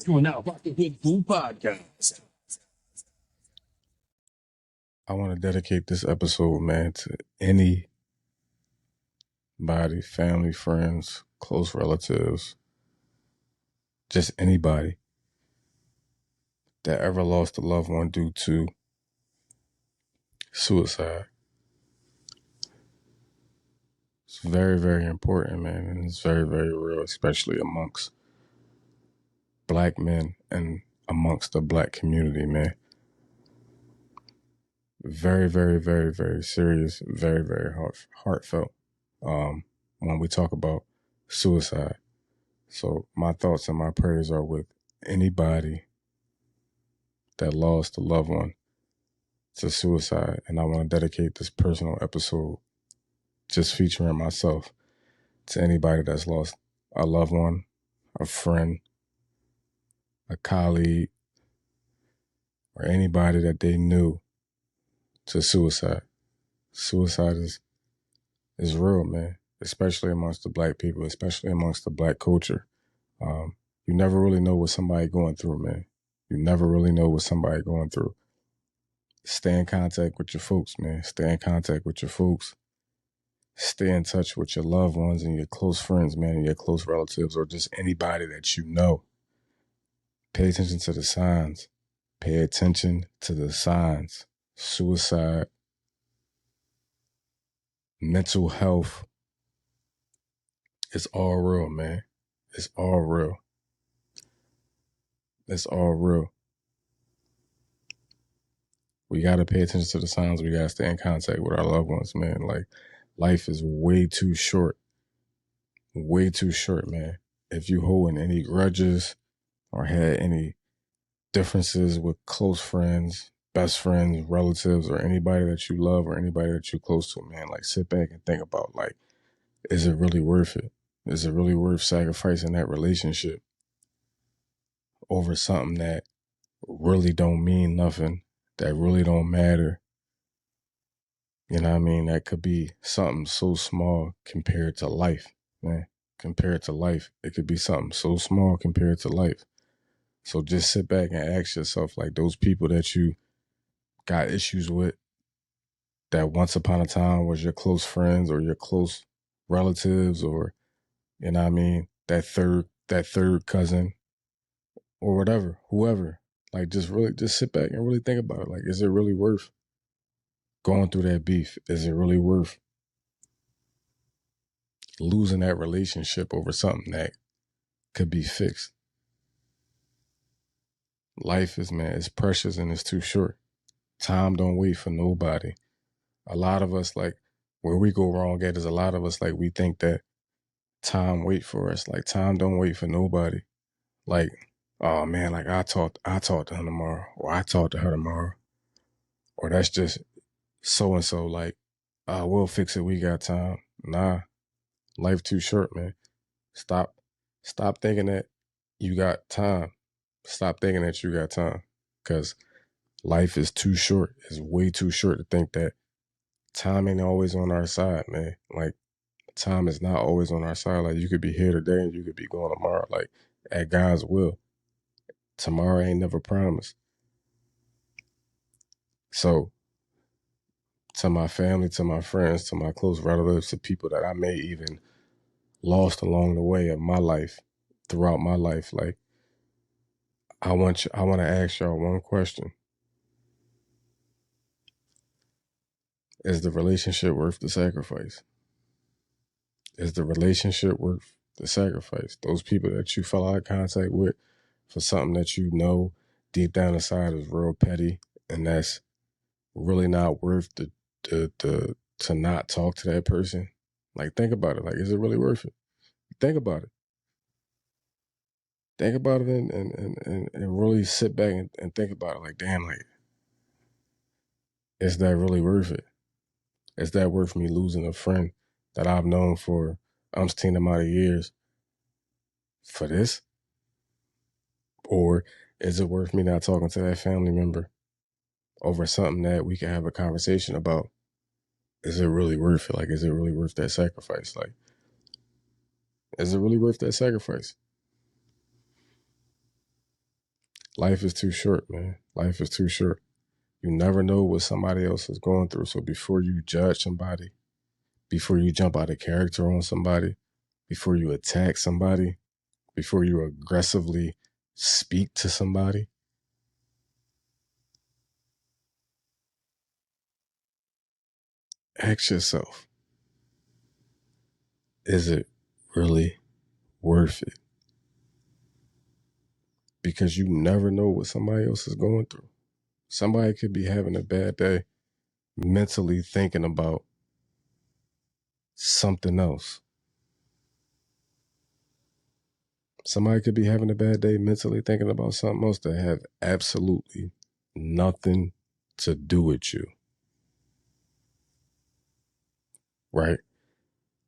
You are now rocking with Bupodcast. I want to dedicate this episode, man, to anybody, family, friends, close relatives, just anybody that ever lost a loved one due to suicide. It's very, very important, man, and it's very, very real, especially amongst black men and amongst the black community, man. Very, very, very, very serious, very, very heartfelt when we talk about suicide. So my thoughts and my prayers are with anybody that lost a loved one to suicide. And I want to dedicate this personal episode just featuring myself to anybody that's lost a loved one, a friend, a colleague, or anybody that they knew to suicide. Suicide is real, man, especially amongst the black people, especially amongst the black culture. You never really know what somebody going through, man. You never really know what somebody going through. Stay in contact with your folks, man. Stay in contact with your folks. Stay in touch with your loved ones and your close friends, man, and your close relatives, or just anybody that you know. Pay attention to the signs. Pay attention to the signs. Suicide, mental health, it's all real, man. It's all real. It's all real. We got to pay attention to the signs. We got to stay in contact with our loved ones, man. Like, life is way too short. Way too short, man. If you holding any grudges or had any differences with close friends, best friends, relatives, or anybody that you love or anybody that you're close to, man, like, sit back and think about, like, is it really worth it? Is it really worth sacrificing that relationship over something that really don't mean nothing, that really don't matter? You know what I mean? That could be something so small compared to life, man. Compared to life. It could be something so small compared to life. So just sit back and ask yourself, like, those people that you got issues with, that once upon a time was your close friends or your close relatives, or, you know what I mean, that third cousin or whatever, whoever. Like, just sit back and really think about it. Like, is it really worth going through that beef? Is it really worth losing that relationship over something that could be fixed? Life is, man, it's precious and it's too short. Time don't wait for nobody. A lot of us, like, where we go wrong at is a lot of us, like, we think that time wait for us. Like, time don't wait for nobody. Like, oh man, like, I talked to him tomorrow, or I talked to her tomorrow, or that's just so and so. Like, we'll fix it. We got time. Nah, life too short, man. Stop thinking that you got time. Stop thinking that you got time, because life is too short. It's way too short to think that time ain't always on our side, man. Like, time is not always on our side. Like, you could be here today and you could be going tomorrow. Like, at God's will. Tomorrow ain't never promised. So, to my family, to my friends, to my close relatives, to people that I may even lost along the way of my life, throughout my life, like, I want to ask y'all one question. Is the relationship worth the sacrifice? Is the relationship worth the sacrifice? Those people that you fell out of contact with for something that you know deep down inside is real petty, and that's really not worth to not talk to that person. Like, think about it. Like, is it really worth it? Think about it. Think about it and really sit back and think about it. Like, damn, like, is that really worth it? Is that worth me losing a friend that I've known for umpteen amount of years for this? Or is it worth me not talking to that family member over something that we can have a conversation about? Is it really worth it? Like, is it really worth that sacrifice? Like, is it really worth that sacrifice? Life is too short, man. Life is too short. You never know what somebody else is going through. So before you judge somebody, before you jump out of character on somebody, before you attack somebody, before you aggressively speak to somebody, ask yourself, is it really worth it? Because you never know what somebody else is going through. Somebody could be having a bad day, mentally thinking about something else. Somebody could be having a bad day, mentally thinking about something else that have absolutely nothing to do with you. Right?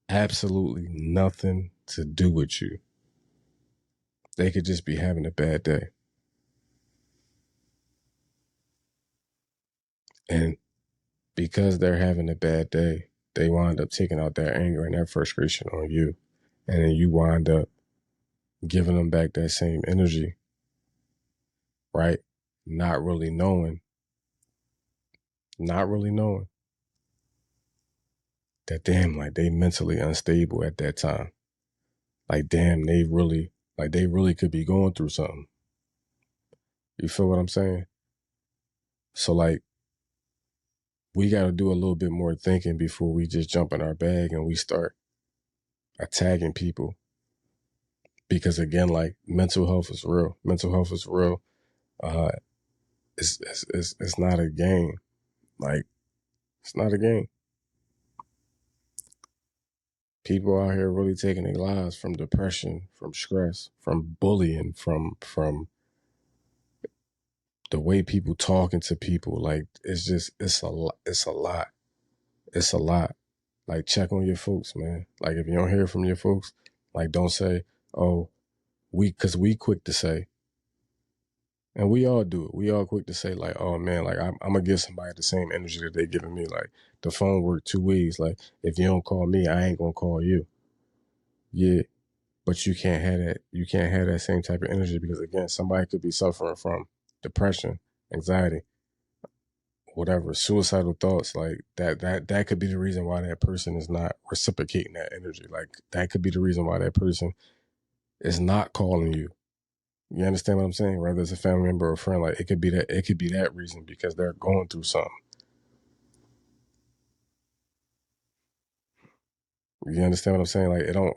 Absolutely nothing to do with you. They could just be having a bad day. And because they're having a bad day, they wind up taking out their anger and their frustration on you. And then you wind up giving them back that same energy, right? Not really knowing that, damn, like they mentally unstable at that time. Like, damn, they really could be going through something. You feel what I'm saying? So like, we got to do a little bit more thinking before we just jump in our bag and we start attacking people. Because again, like, mental health is real. Mental health is real. It's not a game. Like, it's not a game. People out here really taking their lives from depression, from stress, from bullying, from the way people talking to people. Like, it's a lot. It's a lot. It's a lot. Like, check on your folks, man. Like, if you don't hear from your folks, like, don't say, oh, because we quick to say, and we all do it. We all quick to say, like, oh man, like, I'm gonna give somebody the same energy that they giving me. Like, the phone work two ways. Like, if you don't call me, I ain't gonna call you. Yeah, but you can't have that. You can't have that same type of energy because, again, somebody could be suffering from depression, anxiety, whatever, suicidal thoughts. Like, that could be the reason why that person is not reciprocating that energy. Like, that could be the reason why that person is not calling you. You understand what I'm saying? Whether it's a family member or a friend, like, it could be that reason because they're going through something. You understand what I'm saying? Like, it don't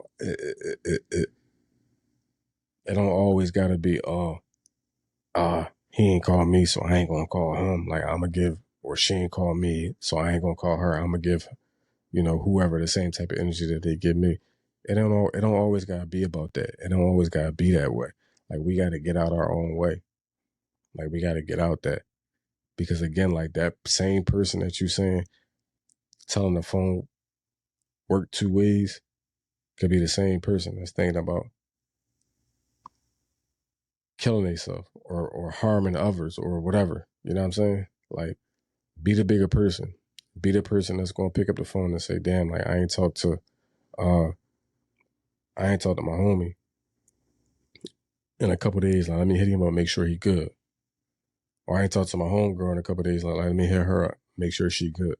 always gotta be, he ain't called me, so I ain't gonna call him. Like, I'm gonna give, or she ain't called me, so I ain't gonna call her. I'm gonna give, whoever the same type of energy that they give me. It don't always gotta be about that. It don't always gotta be that way. Like, we gotta get out our own way. Like, we gotta get out that. Because again, like, that same person that you saying, telling the phone work two ways, could be the same person that's thinking about killing themselves or harming others or whatever. You know what I'm saying? Like, be the bigger person. Be the person that's gonna pick up the phone and say, damn, like, I ain't talked to my homie in a couple of days. Like, let me hit him up, make sure he good. Or I ain't talked to my homegirl in a couple of days. Like, let me hit her up, make sure she good.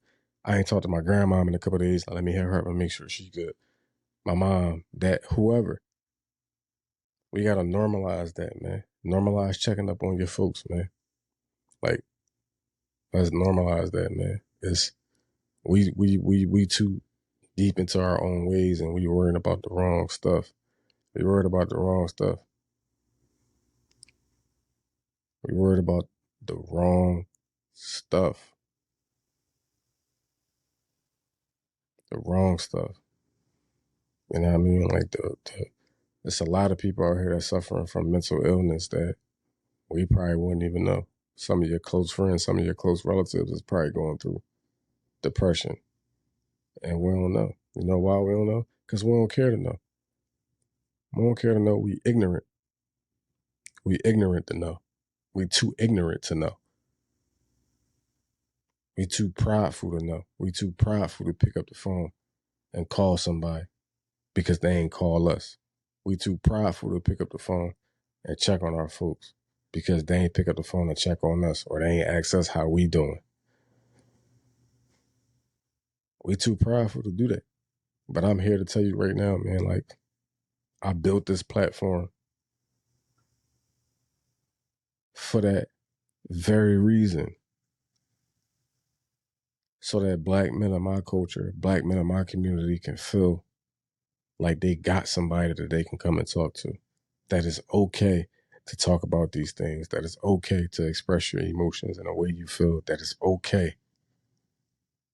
I ain't talked to my grandmom in a couple of days. Like, let me hit her up and make sure she good. My mom, that, whoever. We gotta normalize that, man. Normalize checking up on your folks, man. Like, let's normalize that, man. It's we too deep into our own ways, and we worrying about the wrong stuff. We worried about the wrong stuff. We worried about the wrong stuff. The wrong stuff. You know what I mean? Like, there's a lot of people out here that's suffering from mental illness that we probably wouldn't even know. Some of your close friends, some of your close relatives is probably going through depression. And we don't know. You know why we don't know? Because we don't care to know. We don't care to know. We ignorant. We ignorant to know. We too ignorant to know. We too prideful to know. We too prideful to pick up the phone and call somebody because they ain't call us. We too prideful to pick up the phone and check on our folks. because they ain't pick up the phone to check on us, or they ain't ask us how we doing. We too prideful to do that. But I'm here to tell you right now, man, like, I built this platform for that very reason. So that black men of my culture, black men of my community can feel like they got somebody that they can come and talk to. That is okay to talk about these things. That is okay to express your emotions in a way you feel. That is okay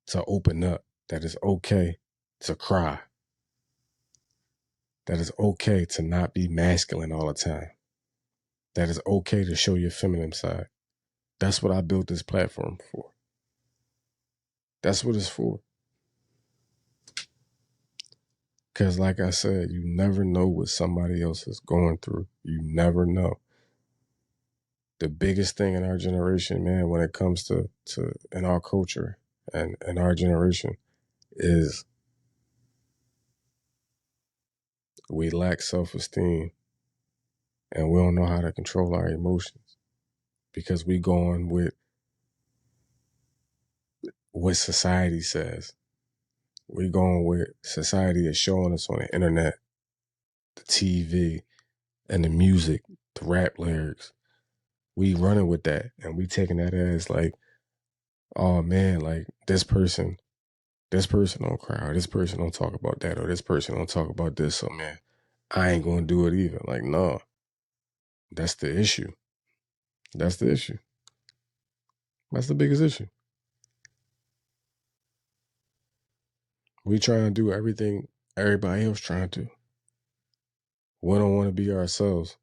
to open up. That is okay to cry. That is okay to not be masculine all the time. That is okay to show your feminine side. That's what I built this platform for. That's what it's for. Because like I said, you never know what somebody else is going through. You never know. The biggest thing in our generation, man, when it comes to in our culture and in our generation, is we lack self-esteem and we don't know how to control our emotions because we go on with what society says. We going with society is showing us on the internet, the TV, and the music, the rap lyrics. We running with that, and we taking that as like, oh man, like this person don't cry, or this person don't talk about that, or this person don't talk about this. So man, I ain't gonna do it either. Like, no, that's the issue. That's the issue. That's the biggest issue. We trying to do everything everybody else trying to. We don't want to be ourselves.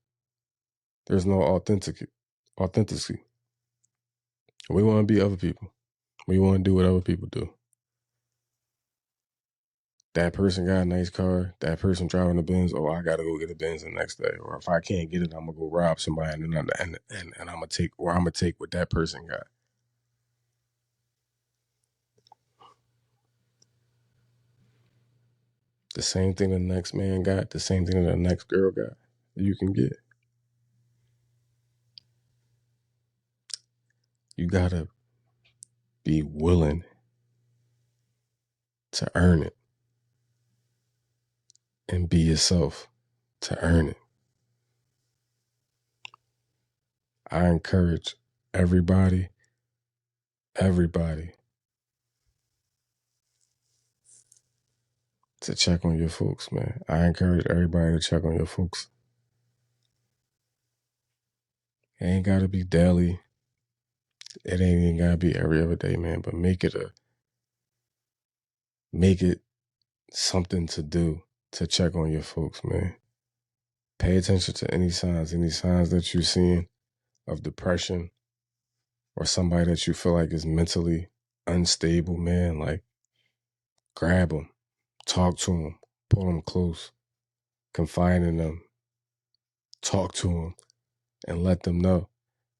There's no authenticity. We want to be other people. We want to do what other people do. That person got a nice car. That person driving a Benz. Oh, I got to go get a Benz the next day. Or if I can't get it, I'm gonna go rob somebody and I'm gonna take what that person got. The same thing the next man got, the same thing that the next girl got, you can get. You gotta be willing to earn it and be yourself to earn it. I encourage everybody to check on your folks, man. I encourage everybody to check on your folks. It ain't gotta be daily. It ain't even gotta be every other day, man. But make it something to do to check on your folks, man. Pay attention to any signs that you're seeing of depression or somebody that you feel like is mentally unstable, man. Like, grab them, talk to them, pull them close, confide in them, talk to them, and let them know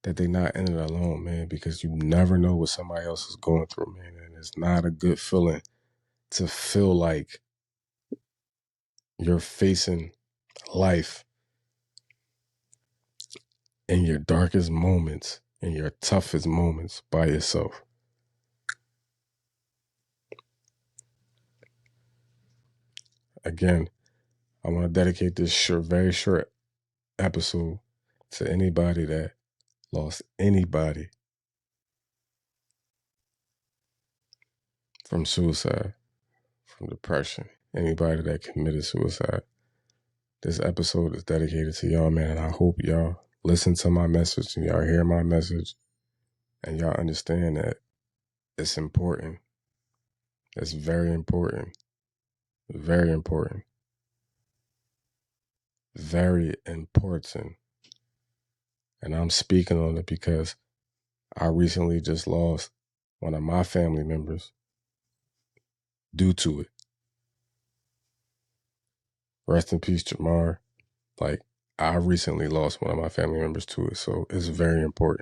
that they're not in it alone, man, because you never know what somebody else is going through, man. And it's not a good feeling to feel like you're facing life in your darkest moments, in your toughest moments by yourself. Again, I want to dedicate this very short episode to anybody that lost anybody from suicide, from depression, anybody that committed suicide. This episode is dedicated to y'all, man, and I hope y'all listen to my message and y'all hear my message and y'all understand that it's important. It's very important. Very important. Very important. And I'm speaking on it because I recently just lost one of my family members due to it. Rest in peace, Jamar. Like, I recently lost one of my family members to it, so it's very important.